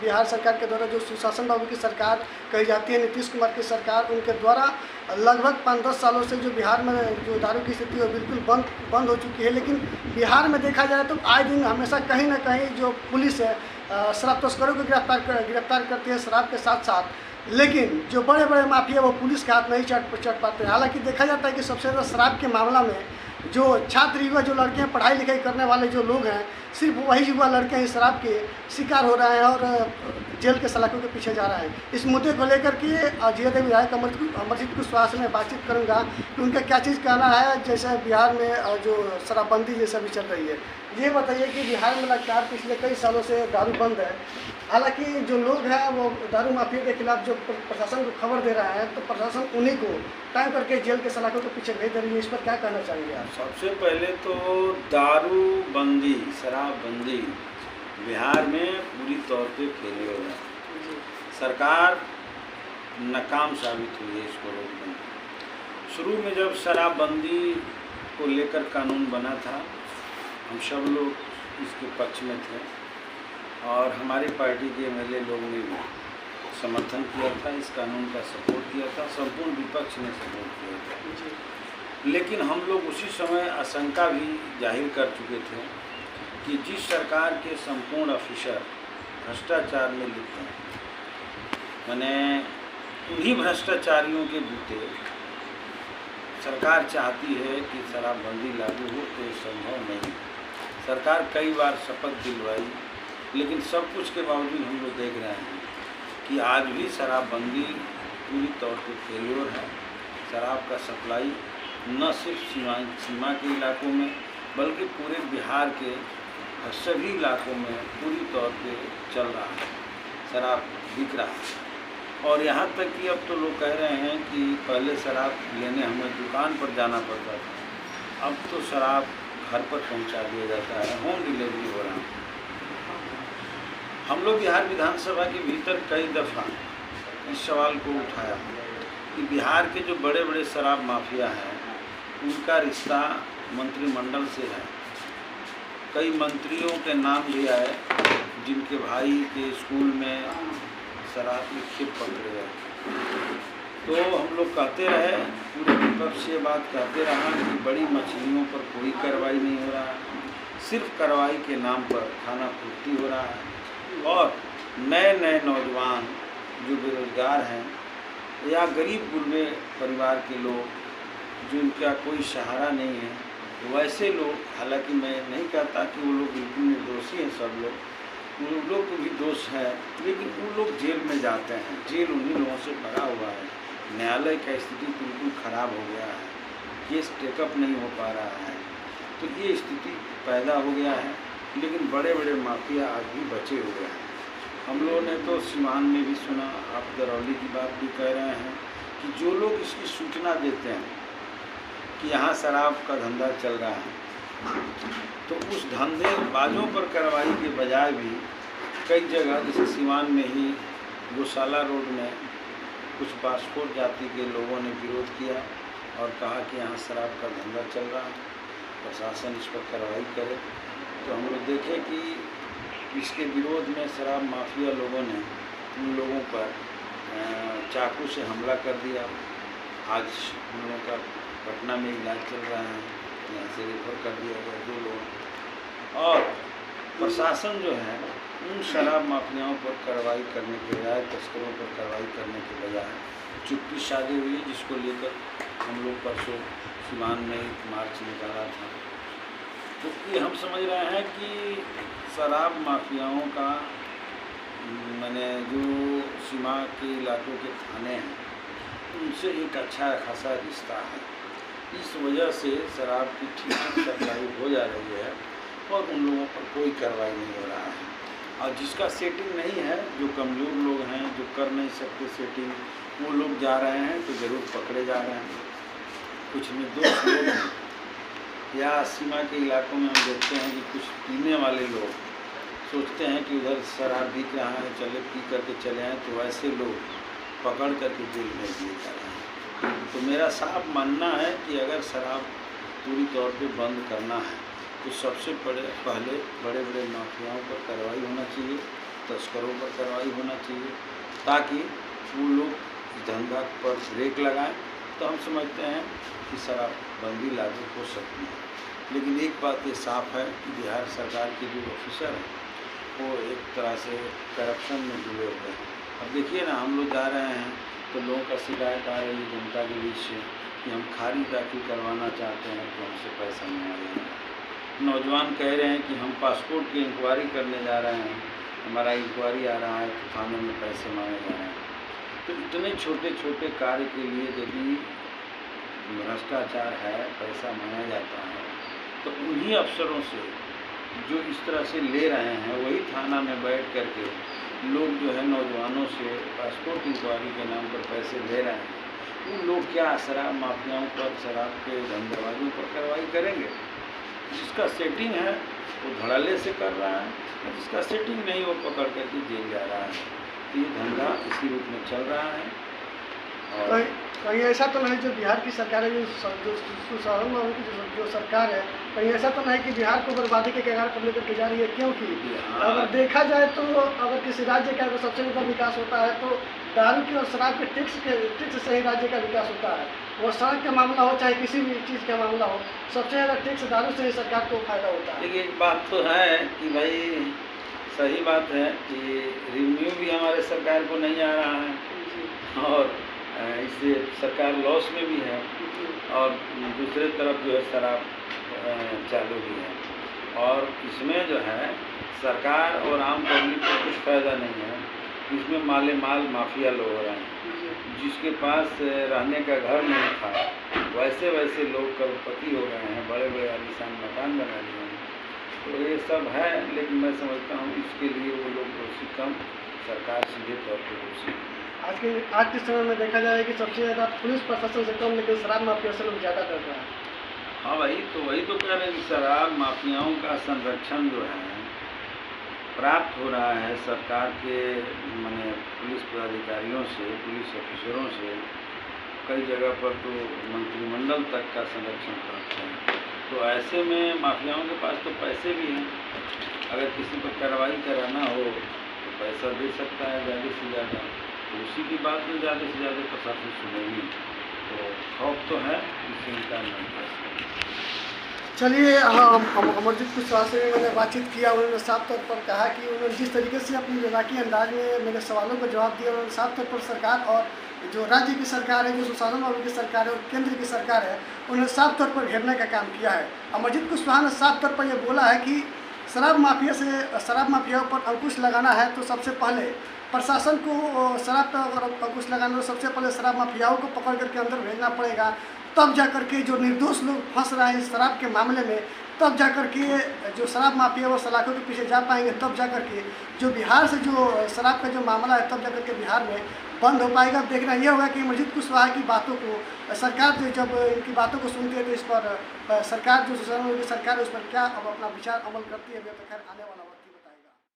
बिहार सरकार के द्वारा जो सुशासन बाबू की सरकार कही जाती है, नीतीश कुमार की सरकार, उनके द्वारा लगभग 5-10 सालों से जो बिहार में जो दारू की स्थिति है बिल्कुल बंद हो चुकी है। लेकिन बिहार में देखा जाए तो आए दिन हमेशा कहीं ना कहीं जो पुलिस है शराब तस्करों को गिरफ्तार करती है शराब के साथ साथ, लेकिन जो बड़े बड़े माफिया वो पुलिस के हाथ नहीं चढ़ पाते हैं। हालांकि देखा जाता है कि सबसे ज़्यादा शराब के मामला में जो छात्र युवा जो लड़के हैं, पढ़ाई लिखाई करने वाले जो लोग हैं, सिर्फ वही युवा लड़के हैं शराब के शिकार हो रहे हैं और जेल के सलाखों के पीछे जा रहा है। इस मुद्दे को लेकर के जीएसटी विधायक अमरजीत कुशवाहा से मैं बातचीत करूंगा कि उनका क्या चीज़ कहना है, जैसे बिहार में जो शराबबंदी जैसा भी चल रही है। ये बताइए कि बिहार में लगातार पिछले कई सालों से दारू बंद है, हालांकि जो लोग हैं वो दारू माफिया के खिलाफ जो प्रशासन को खबर दे रहा है, तो प्रशासन उन्हीं को टाइम करके जेल के सलाखों के पीछे भेज दे रही है। इस पर क्या कहना चाहेंगे आप? सबसे पहले तो दारू बंदी, शराबबंदी बिहार में पूरी तौर पे फेलियर है। सरकार नाकाम साबित हुई है इसको रोकने में। शुरू में जब शराबबंदी को लेकर कानून बना था, हम सब लोग इसके पक्ष में थे और हमारी पार्टी के एमएलए लोगों ने भी समर्थन किया था, इस कानून का सपोर्ट किया था, संपूर्ण विपक्ष ने सपोर्ट किया था। लेकिन हम लोग उसी समय आशंका भी जाहिर कर चुके थे कि जिस सरकार के संपूर्ण ऑफिसर भ्रष्टाचार में लिप्त हैं, मैंने उन्हीं भ्रष्टाचारियों के बूते सरकार चाहती है कि शराबबंदी लागू हो, तो ये संभव नहीं। सरकार कई बार शपथ दिलवाई, लेकिन सब कुछ के बावजूद हम लोग देख रहे हैं कि आज भी शराबबंदी पूरी तौर पर फेलियर है। शराब का सप्लाई न सिर्फ सीमा के इलाकों में बल्कि पूरे बिहार के सभी इलाकों में पूरी तौर पे चल रहा है, शराब बिक रहा है। और यहाँ तक कि अब तो लोग कह रहे हैं कि पहले शराब लेने हमें दुकान पर जाना पड़ता था, अब तो शराब घर पर पहुँचा दिया जाता है, होम डिलीवरी हो रहा है। हम लोग बिहार विधानसभा के भीतर कई दफ़ा इस सवाल को उठाया कि बिहार के जो बड़े बड़े शराब माफिया हैं उनका रिश्ता मंत्रिमंडल से है। कई मंत्रियों के नाम भी आए जिनके भाई के स्कूल में शराब की खेप पकड़े गए। तो हम लोग कहते रहे, पूरे विपक्ष से बात कहते रहा कि बड़ी मछलियों पर कोई कार्रवाई नहीं हो रहा है, सिर्फ कार्रवाई के नाम पर खाना पूर्ति हो रहा है और नए नए नौजवान जो बेरोजगार हैं या गरीब गुरबे परिवार के लोग जिनका कोई सहारा नहीं है, वैसे लोग, हालांकि मैं नहीं कहता कि वो लोग बिल्कुल निर्दोषी हैं, सब लोग, उन लोग को भी दोष है, लेकिन वो लोग जेल में जाते हैं। जेल उन्हीं लोगों से भरा हुआ है, न्यायालय का स्थिति बिल्कुल ख़राब हो गया है, केस टेकअप नहीं हो पा रहा है, तो ये स्थिति पैदा हो गया है। लेकिन बड़े बड़े माफिया आज भी बचे हुए हैं। हम लोगों ने तो सीमान में भी सुना, आप दरौली की बात भी कह रहे हैं कि जो लोग इसकी सूचना देते हैं कि यहाँ शराब का धंधा चल रहा है, तो उस धंधेबाजों पर कार्रवाई के बजाय भी कई जगह, जैसे सीवान में ही गौशाला रोड में कुछ पासपोर्ट जाति के लोगों ने विरोध किया और कहा कि यहाँ शराब का धंधा चल रहा है, प्रशासन इस पर कार्रवाई करे। तो हम लोग देखें कि इसके विरोध में शराब माफिया लोगों ने उन लोगों पर चाकू से हमला कर दिया। आज उन लोगों का पटना में इलाज चल रहा है, यहाँ से रेफर कर दिया गया 2 लोग। और प्रशासन जो है उन शराब माफियाओं पर कार्रवाई करने के बजाय, तस्करों पर कार्रवाई करने के बजाय चुप्पी साधी हुई, जिसको लेकर हम लोग परसों सीवान में एक मार्च निकाला था। तो ये हम समझ रहे हैं कि शराब माफियाओं का मैंने जो सीमा के इलाकों के थाने हैं उनसे एक अच्छा खासा रिश्ता है। इस वजह से शराब की ठीक सप्लाई हो जा रही है और उन लोगों पर कोई कार्रवाई नहीं हो रहा है। और जिसका सेटिंग नहीं है, जो कमज़ोर लोग हैं, जो कर नहीं सकते सेटिंग, वो लोग जा रहे हैं तो ज़रूर पकड़े जा रहे हैं। कुछ निर्दोष लोग हैं या सीमा के इलाकों में हम देखते हैं कि कुछ पीने वाले लोग सोचते हैं कि उधर शराब बिक रहा है, चले पी करके चले आएँ, तो वैसे लोग पकड़ करके जेल में दिए जा रहे हैं। तो मेरा साफ मानना है कि अगर शराब पूरी तौर पे बंद करना है तो सबसे पहले बड़े बड़े माफियाओं पर कार्रवाई होना चाहिए तस्करों पर कार्रवाई होना चाहिए, ताकि वो लोग इस धंधा पर ब्रेक लगाएं। तो हम समझते हैं कि शराबबंदी लागू हो सकती है। लेकिन एक बात ये साफ है कि बिहार सरकार के जो ऑफिसर हैं वो एक तरह से करप्शन में डूबे हुए हैं। अब देखिए ना, हम लोग जा रहे हैं तो लोगों का शिकायत आ रही है जनता के बीच से कि हम खारिज दाखिल करवाना चाहते हैं तो हमसे पैसा मांगा जा रहा है। नौजवान कह रहे हैं कि हम पासपोर्ट की इंक्वायरी करने जा रहे हैं, हमारा इंक्वायरी आ रहा है तो थाने में पैसे मांगे जा रहे हैं। तो इतने छोटे छोटे कार्य के लिए यदि भ्रष्टाचार है, पैसा मांगा जाता है, तो उन्हीं अफसरों से जो इस तरह से ले रहे हैं वही थाना में बैठ करके लोग जो है नौजवानों से पासपोर्ट इंक्वायरी के नाम पर पैसे ले रहे हैं। उन लोग क्या शराब माफियाओं पर, शराब के धंधेबाजों पर कार्रवाई करेंगे? जिसका सेटिंग है वो धड़ल्ले से कर रहा है, और जिसका सेटिंग नहीं वो पकड़ करके जेल जा रहा है। तो ये धंधा इसी रूप में चल रहा है। और कहीं ऐसा तो नहीं जो बिहार की सरकार है, जो सुशासन बाबू की जो सरकार है, कहीं ऐसा तो नहीं कि बिहार को बर्बादी के कगार पर लेकर के जा रही है? क्योंकि अगर देखा जाए तो अगर किसी राज्य का अगर सबसे ज़्यादा विकास होता है तो दारू की और शराब के टैक्स से ही राज्य का विकास होता है। वो सड़क का मामला हो चाहे किसी भी चीज़ का मामला हो, सबसे ज़्यादा टैक्स दारू से ही सरकार को फायदा होता है। देखिए, एक बात तो है कि भाई सही बात है कि रेवेन्यू भी हमारे सरकार को नहीं आ रहा है और इससे सरकार लॉस में भी है, और दूसरे तरफ जो है शराब चालू भी है, और इसमें जो है सरकार और आम पब्लिक को कुछ फ़ायदा नहीं है। इसमें माले माल माफिया लोग हो रहे हैं। जिसके पास रहने का घर नहीं था वैसे वैसे लोग करोड़पति हो गए हैं, बड़े बड़े आलीशान मकान बना लिए हैं। तो ये सब है, लेकिन मैं समझता हूँ इसके लिए वो लोग दोषी कम, सरकार सीधे तौर पर दोषी। आज के समय में देखा जाए कि सबसे ज़्यादा पुलिस प्रशासन से कम, लेकिन शराब माफिया से लोग ज़्यादा कर रहे हैं। हाँ भाई, तो वही तो कह रहे हैं कि शराब माफियाओं का संरक्षण जो है प्राप्त हो रहा है सरकार के माने पुलिस पदाधिकारियों से, पुलिस ऑफिसरों से। कई जगह पर तो मंत्रिमंडल तक का संरक्षण प्राप्त है। तो ऐसे में माफियाओं के पास तो पैसे भी हैं, अगर किसी पर कार्रवाई कराना हो तो पैसा दे सकता है ज़्यादा से ज़्यादा। तो उसी की बात में ज़्यादा से ज़्यादा प्रशासन सुनेगी, तो खौफ तो है, इससे इनकार नहीं कर सकते। चलिए, हम अमरजीत कुशवाहा से भी मैंने बातचीत किया। उन्होंने साफ तौर पर कहा कि उन्होंने जिस तरीके से अपनी विभागीय अंदाज में मेरे सवालों का जवाब दिया, उन्होंने साफ तौर पर सरकार और जो राज्य की सरकार है, जो सुशासन बाबू की सरकार है और केंद्र की सरकार है, उन्होंने साफ तौर पर घेरने का काम किया है। अमरजीत कुशवाहा ने साफ तौर पर यह बोला है कि शराब माफियाओं पर अंकुश लगाना है तो सबसे पहले प्रशासन को शराब पर अंकुश लगाना, तो सबसे पहले शराब माफियाओं को पकड़ करके अंदर भेजना पड़ेगा। तब जा कर के जो निर्दोष लोग फंस रहे हैं शराब के मामले में, तब जा कर के जो शराब माफिया वो सलाखों के पीछे जा पाएंगे। तब जा कर के जो बिहार से जो शराब का जो मामला है, तब जा कर के बिहार में बंद हो पाएगा। देखना यह होगा कि अमरजीत कुशवाहा की बातों को सरकार जब इनकी बातों को सुनती है तो इस पर सरकार जो सरकार है उस पर क्या अब अपना विचार अमल करती है, तो खैर आने वाला